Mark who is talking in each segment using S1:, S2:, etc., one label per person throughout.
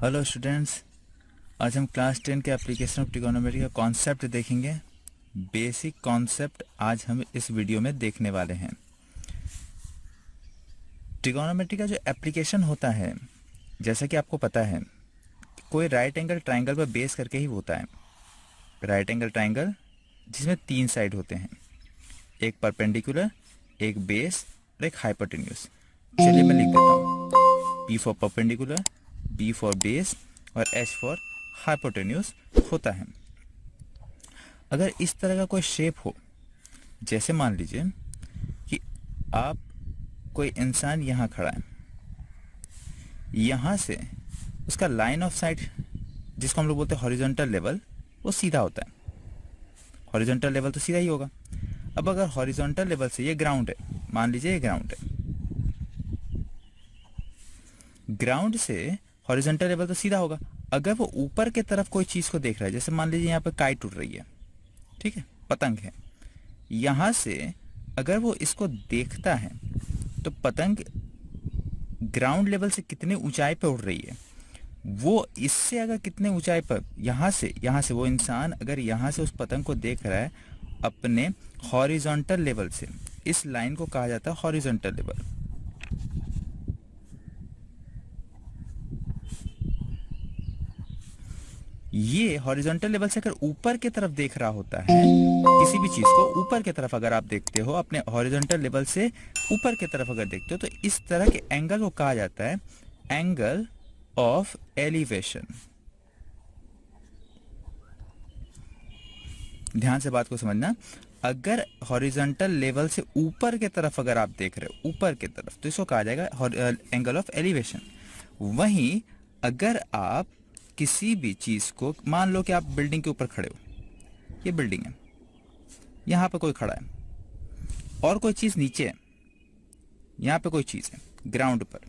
S1: Hello students, आज हम class 10 के एप्लीकेशन ऑफ ट्रिगोनोमेट्री का कॉन्सेप्ट देखेंगे। बेसिक कॉन्सेप्ट आज हम इस वीडियो में देखने वाले हैं। ट्रिगोनोमेट्री का जो एप्लीकेशन होता है, जैसा कि आपको पता है, कोई राइट एंगल ट्राइंगल पर बेस करके ही होता है। राइट एंगल ट्राइंगल जिसमें 3 साइड होते हैं, एक परपेंडिकुलर, एक बेस और एक हाइपोटेन्यूज। चलिए मैं लिख देता हूँ। P for perpendicular, B for base और H फॉर हाइपोटेन्यूज होता है। अगर इस तरह का कोई शेप हो, जैसे मान लीजिए कि आप कोई इंसान यहाँ खड़ा है, यहाँ से उसका लाइन ऑफ साइट जिसको हम लोग बोलते हैं हॉरिजॉन्टल लेवल, वो सीधा होता है। हॉरिजॉन्टल लेवल तो सीधा ही होगा। अब अगर हॉरिजॉन्टल लेवल से ये ग्राउंड है, मान लीजिए ये ग्राउंड है, ग्राउंड से हॉरिजॉन्टल लेवल तो सीधा होगा। अगर वो ऊपर के तरफ कोई चीज को देख रहा है, जैसे मान लीजिए यहाँ पे काइट उड़ रही है, ठीक है, पतंग है, यहां से अगर वो इसको देखता है तो पतंग ग्राउंड लेवल से कितने ऊंचाई पे उड़ रही है, वो इससे अगर कितने ऊंचाई पर, यहां से वो इंसान अगर यहां से उस पतंग को देख रहा है अपने हॉरिजॉन्टल लेवल से, इस लाइन को कहा जाता है हॉरिजॉन्टल लेवल। ये हॉरिजॉन्टल लेवल से अगर ऊपर की तरफ देख रहा होता है, किसी भी चीज को ऊपर की तरफ अगर आप देखते हो, अपने हॉरिजॉन्टल लेवल से ऊपर की तरफ अगर देखते हो, तो इस तरह के एंगल को कहा जाता है एंगल ऑफ एलिवेशन। ध्यान से बात को समझना। अगर हॉरिजॉन्टल लेवल से ऊपर की तरफ अगर आप देख रहे हो, ऊपर की तरफ, तो इसको कहा जाएगा एंगल ऑफ एलिवेशन। वहीं अगर आप किसी भी चीज को, मान लो कि आप बिल्डिंग के ऊपर खड़े हो, ये बिल्डिंग है, यहां पे कोई खड़ा है और कोई चीज नीचे है, यहां पे कोई चीज है ग्राउंड पर,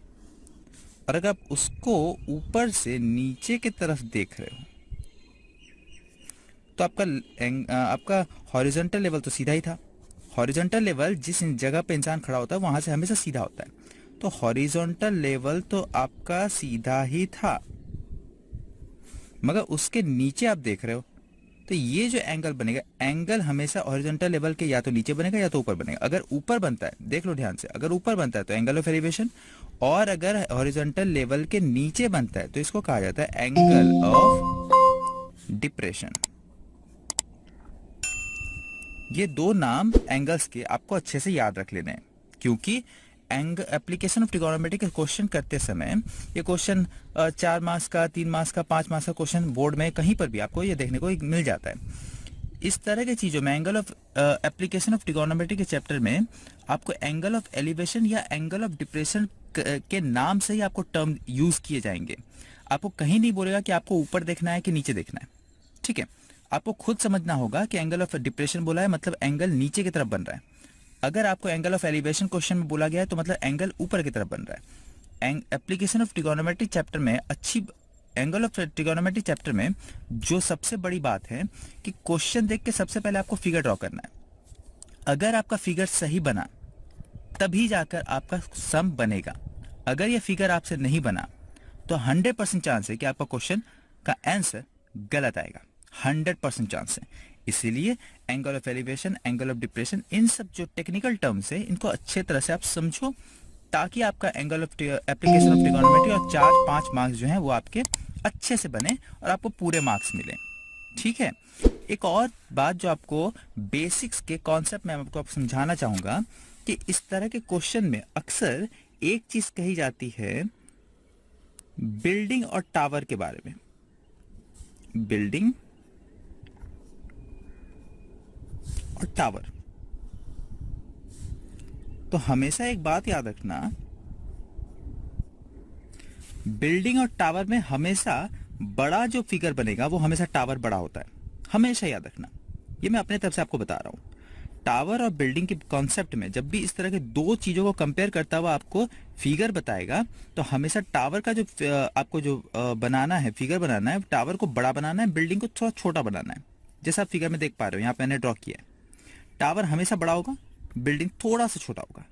S1: और अगर आप उसको ऊपर से नीचे की तरफ देख रहे हो, तो आपका हॉरिजॉन्टल लेवल तो सीधा ही था। हॉरिजॉन्टल लेवल जिस जगह पे इंसान खड़ा होता है वहां से हमेशा सीधा होता है, तो हॉरिजॉन्टल लेवल तो आपका सीधा ही था, मगर उसके नीचे आप देख रहे हो, तो ये जो एंगल बनेगा, एंगल हमेशा हॉरिजॉन्टल लेवल के या तो नीचे बनेगा या तो ऊपर बनेगा। अगर ऊपर बनता है, देख लो ध्यान से, अगर ऊपर बनता है तो एंगल ऑफ एलिवेशन, और अगर हॉरिजॉन्टल लेवल के नीचे बनता है तो इसको कहा जाता है एंगल ऑफ डिप्रेशन। ये दो नाम एंगल्स के आपको अच्छे से याद रख लेने हैं, क्योंकि एप्लीकेशन ऑफ ट्रिगोनोमेट्री के क्वेश्चन करते समय, ये क्वेश्चन 4 मार्क्स का, 3 मार्क्स का, 5 मार्क्स का क्वेश्चन बोर्ड में कहीं पर भी आपको ये देखने को मिल जाता है। इस तरह की चीजों में angle of application of trigonometry के चैप्टर में आपको एंगल ऑफ एलिवेशन या एंगल ऑफ डिप्रेशन के नाम से ही आपको टर्म यूज किए जाएंगे। आपको कहीं नहीं बोलेगा कि आपको ऊपर देखना है कि नीचे देखना है, ठीक है। आपको खुद समझना होगा कि एंगल ऑफ डिप्रेशन बोला है मतलब एंगल नीचे की तरफ बन रहा है। अगर आपको एंगल ऑफ एलिवेशन क्वेश्चन में बोला गया है तो मतलब एंगल ऊपर की तरफ बन रहा है। एप्लीकेशन ऑफ ट्रिगोनोमेट्री चैप्टर में एंगल ऑफ ट्रिगोनोमेट्री चैप्टर में जो सबसे बड़ी बात है कि क्वेश्चन देख के सबसे पहले आपको फिगर ड्रॉ करना है। अगर आपका फिगर सही बना तभी जाकर आपका सम बनेगा। अगर यह फिगर आपसे नहीं बना तो 100% चांस है कि आपका क्वेश्चन का आंसर गलत आएगा। 100% चांस है। इसीलिए angle of elevation, angle of depression, इन सब जो टेक्निकल टर्म्स है, इनको अच्छे तरह से आप समझो, ताकि आपका angle of application of trigonometry और 4-5 मार्क्स जो हैं वो आपके अच्छे से बने और आपको पूरे मार्क्स मिले, ठीक है। एक और बात जो आपको बेसिक्स के कॉन्सेप्ट में आपको समझाना चाहूंगा कि इस तरह के क्वेश्चन में अक्सर एक चीज कही जाती है बिल्डिंग और टावर के बारे में। बिल्डिंग और टावर, तो हमेशा एक बात याद रखना, बिल्डिंग और टावर में हमेशा बड़ा जो फिगर बनेगा वो हमेशा टावर बड़ा होता है, हमेशा याद रखना। ये मैं अपने तरफ से आपको बता रहा हूं। टावर और बिल्डिंग के कॉन्सेप्ट में जब भी इस तरह के दो चीजों को कंपेयर करता हुआ आपको फिगर बताएगा, तो हमेशा टावर का जो आपको जो बनाना है, फिगर बनाना है, टावर को बड़ा बनाना है, बिल्डिंग को थोड़ा छोटा बनाना है। जैसा आप फिगर में देख पा रहे हो, यहाँ पे मैंने ड्रॉ किया है, टावर हमेशा बड़ा होगा, बिल्डिंग थोड़ा सा छोटा होगा।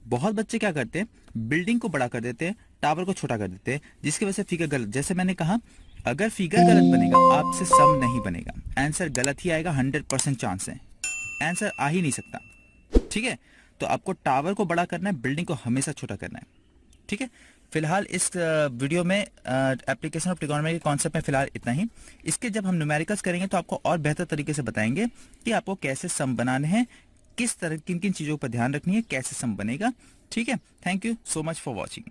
S1: बहुत बच्चे क्या करते हैं, बिल्डिंग को बड़ा कर देते हैं, टावर को छोटा कर देते हैं, जिसकी वजह से फिगर गलत, जैसे मैंने कहा अगर फिगर गलत बनेगा आपसे सम नहीं बनेगा, आंसर गलत ही आएगा, 100% चांस है, आंसर आ ही नहीं सकता। ठीक है, तो आपको टावर को बड़ा करना है, बिल्डिंग को हमेशा छोटा करना है। ठीक है, फिलहाल इस वीडियो में एप्लीकेशन ऑफ ट्रिगोनोमेट्री के कॉन्सेप्ट में फिलहाल इतना ही। इसके जब हम न्यूमेरिकल्स करेंगे तो आपको और बेहतर तरीके से बताएंगे कि आपको कैसे सम बनाने हैं, किस तरह किन किन चीज़ों पर ध्यान रखनी है, कैसे सम बनेगा। ठीक है, thank you so much for watching.